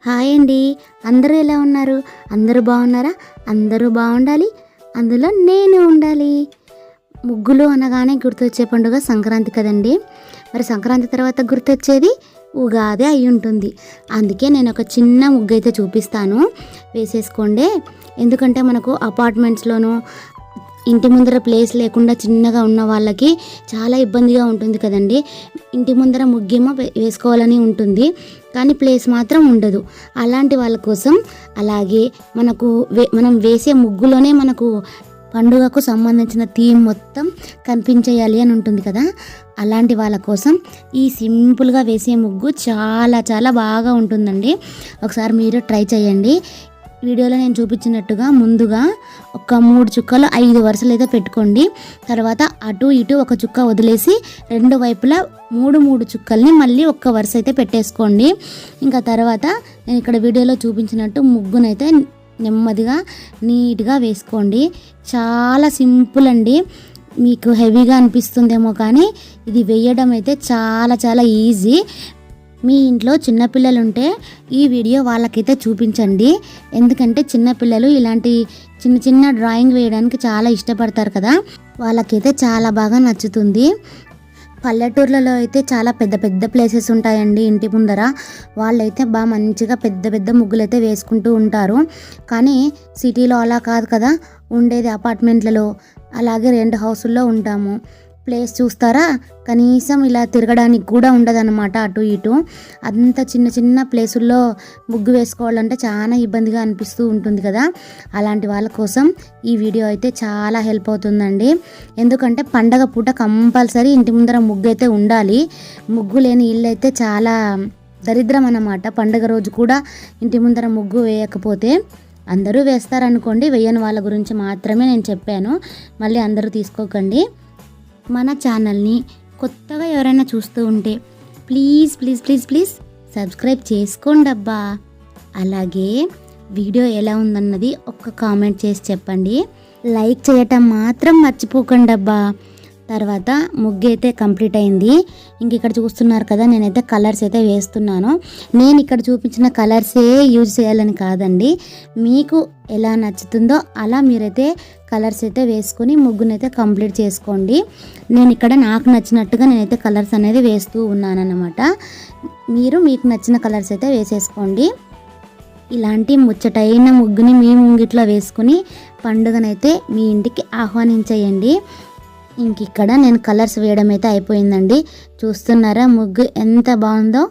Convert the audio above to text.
Hi అండి. అందరూ ఎలా ఉన్నారు? అందరూ బాగున్నారా? అందరూ బాగుండాలి, అందులో నేను ఉండాలి. ముగ్గులు అనగానే గుర్తొచ్చే పండుగ సంక్రాంతి కదండి. మరి సంక్రాంతి తర్వాత గుర్తొచ్చేది ఉగాది అయి ఉంటుంది. అందుకే నేను ఒక చిన్న ముగ్గు అయితే చూపిస్తాను, వేసేసుకోండి. ఎందుకంటే మనకు అపార్ట్మెంట్స్లోనూ ఇంటి ముందర ప్లేస్ లేకుండా చిన్నగా ఉన్న వాళ్ళకి చాలా ఇబ్బందిగా ఉంటుంది కదండి. ఇంటి ముందర ముగ్గేమో వేసుకోవాలని ఉంటుంది, కానీ ప్లేస్ మాత్రం ఉండదు. అలాంటి వాళ్ళ కోసం, అలాగే మనం వేసే ముగ్గులోనే మనకు పండుగకు సంబంధించిన థీమ్ మొత్తం కనిపించేయాలి అని ఉంటుంది కదా. అలాంటి వాళ్ళ కోసం ఈ సింపుల్గా వేసే ముగ్గు చాలా చాలా బాగా ఉంటుందండి. ఒకసారి మీరు ట్రై చేయండి. వీడియోలో నేను చూపించినట్టుగా ముందుగా ఒక 3 చుక్కలు 5 వరుసలు అయితే పెట్టుకోండి. తర్వాత అటు ఇటు ఒక చుక్క వదిలేసి రెండు వైపులా 3 చుక్కల్ని మళ్ళీ ఒక్క వరుస అయితే పెట్టేసుకోండి. ఇంకా తర్వాత నేను ఇక్కడ వీడియోలో చూపించినట్టు ముగ్గునైతే నెమ్మదిగా నీట్గా వేసుకోండి. చాలా సింపుల్ అండి. మీకు హెవీగా అనిపిస్తుందేమో, కానీ ఇది వేయడం అయితే చాలా చాలా ఈజీ. మీ ఇంట్లో చిన్నపిల్లలు ఉంటే ఈ వీడియో వాళ్ళకైతే చూపించండి. ఎందుకంటే చిన్నపిల్లలు ఇలాంటి చిన్న చిన్న డ్రాయింగ్ వేయడానికి చాలా ఇష్టపడతారు కదా, వాళ్ళకైతే చాలా బాగా నచ్చుతుంది. పల్లెటూర్లలో అయితే చాలా పెద్ద పెద్ద ప్లేసెస్ ఉంటాయండి ఇంటి ముందర. వాళ్ళైతే బాగా మంచిగా పెద్ద పెద్ద ముగ్గులు అయితే వేసుకుంటూ ఉంటారు. కానీ సిటీలో అలా కాదు కదా, ఉండేది అపార్ట్మెంట్లలో, అలాగే రెంట్ హౌసుల్లో ఉంటాము. ప్లేస్ చూస్తారా, కనీసం ఇలా తిరగడానికి కూడా ఉండదన్నమాట అటు ఇటు. అంత చిన్న చిన్న ప్లేసుల్లో ముగ్గు వేసుకోవాలంటే చాలా ఇబ్బందిగా అనిపిస్తూ ఉంటుంది కదా. అలాంటి వాళ్ళ కోసం ఈ వీడియో అయితే చాలా హెల్ప్ అవుతుందండి. ఎందుకంటే పండగ పూట కంపల్సరీ ఇంటి ముందర ముగ్గు అయితే ఉండాలి. ముగ్గు లేని ఇల్లు అయితే చాలా దరిద్రం అన్నమాట. పండగ రోజు కూడా ఇంటి ముందర ముగ్గు వేయకపోతే, అందరూ వేస్తారనుకోండి, వేయని వాళ్ళ గురించి మాత్రమే నేను చెప్పాను, మళ్ళీ అందరూ తీసుకోకండి. మన ఛానల్ని కొత్తగా ఎవరైనా చూస్తూ ఉంటే please please please please subscribe చేసుకోండి అబ్బా. అలాగే వీడియో ఎలా ఉందన్నది ఒక్క కామెంట్ చేసి చెప్పండి. లైక్ చేయటం మాత్రం మర్చిపోకండి అబ్బా. తర్వాత ముగ్గు అయితే కంప్లీట్ అయింది. ఇంక ఇక్కడ చూస్తున్నారు కదా, నేనైతే కలర్స్ అయితే వేస్తున్నాను. నేను ఇక్కడ చూపించిన కలర్సే యూజ్ చేయాలని కాదండి, మీకు ఎలా నచ్చుతుందో అలా మీరైతే కలర్స్ అయితే వేసుకొని ముగ్గునైతే కంప్లీట్ చేసుకోండి. నేను ఇక్కడ నాకు నచ్చినట్టుగా నేనైతే కలర్స్ అనేది వేస్తూ ఉన్నానన్నమాట. మీరు మీకు నచ్చిన కలర్స్ అయితే వేసేసుకోండి. ఇలాంటి ముచ్చటైన ముగ్గుని మీ ముంగిట్లో వేసుకుని పండుగనైతే మీ ఇంటికి ఆహ్వానించేయండి. ఇంక ఇక్కడ నేను కలర్స్ వేయడం అయితే అయిపోయిందండి. చూస్తున్నారా ముగ్గు ఎంత బాగుందో.